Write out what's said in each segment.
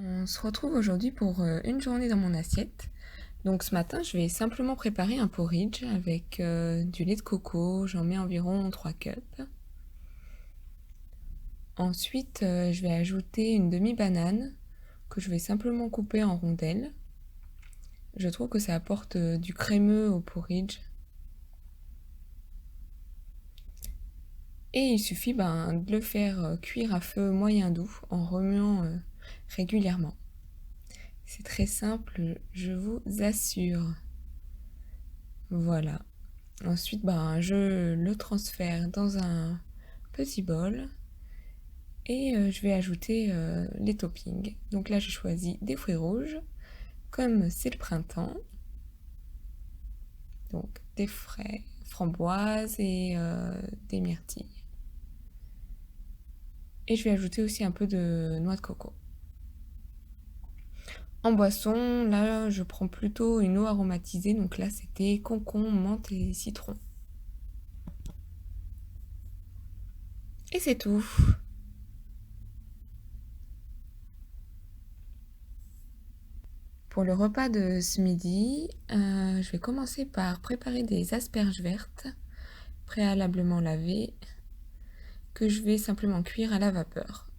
On se retrouve aujourd'hui pour une journée dans mon assiette. Donc ce matin, je vais simplement préparer un porridge avec du lait de coco. J'en mets environ 3 cups. Ensuite, je vais ajouter une demi-banane que je vais simplement couper en rondelles. Je trouve que ça apporte du crémeux au porridge. Et il suffit de le faire cuire à feu moyen doux en remuant régulièrement. C'est très simple, je vous assure. Voilà. Ensuite, je le transfère dans un petit bol et je vais ajouter les toppings. Donc là, j'ai choisi des fruits rouges, comme c'est le printemps. Donc des framboises et des myrtilles. Et je vais ajouter aussi un peu de noix de coco. En boisson, là, je prends plutôt une eau aromatisée. Donc là, c'était concombre, menthe et citron. Et c'est tout. Pour le repas de ce midi, je vais commencer par préparer des asperges vertes préalablement lavées que je vais simplement cuire à la vapeur.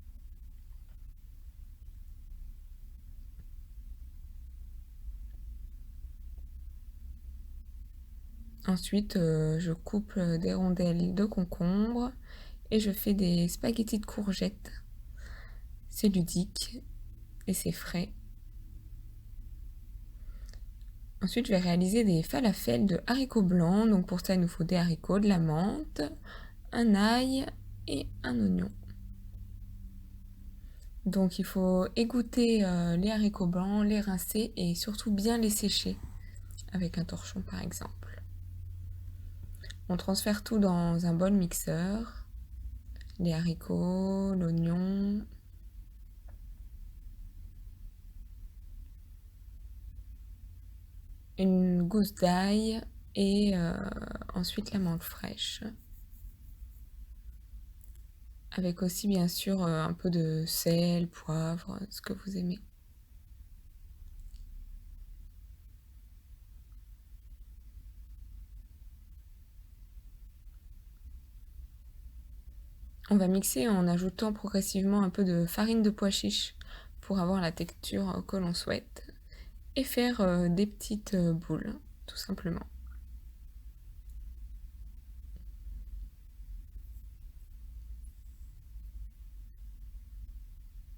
Ensuite, je coupe des rondelles de concombre et je fais des spaghettis de courgettes. C'est ludique et c'est frais. Ensuite, je vais réaliser des falafels de haricots blancs. Donc pour ça, il nous faut des haricots, de la menthe, un ail et un oignon. Donc il faut égoutter les haricots blancs, les rincer et surtout bien les sécher avec un torchon par exemple. On transfère tout dans un bol mixeur, les haricots, l'oignon, une gousse d'ail et ensuite la menthe fraîche. Avec aussi bien sûr un peu de sel, poivre, ce que vous aimez. On va mixer en ajoutant progressivement un peu de farine de pois chiche pour avoir la texture que l'on souhaite et faire des petites boules, tout simplement.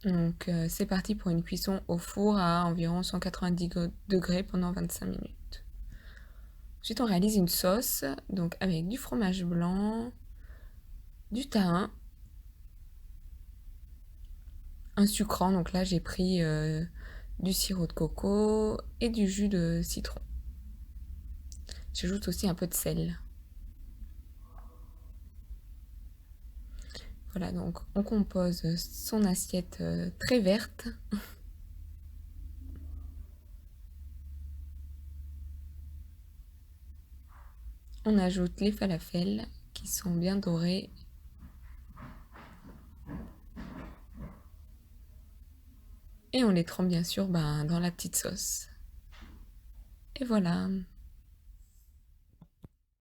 Donc c'est parti pour une cuisson au four à environ 190 degrés pendant 25 minutes. Ensuite on réalise une sauce donc avec du fromage blanc, du thym, un sucrant, donc là j'ai pris du sirop de coco et du jus de citron. J'ajoute aussi un peu de sel. Voilà, donc on compose son assiette très verte. On ajoute les falafels qui sont bien dorés. Et on les trempe bien sûr dans la petite sauce. Et voilà.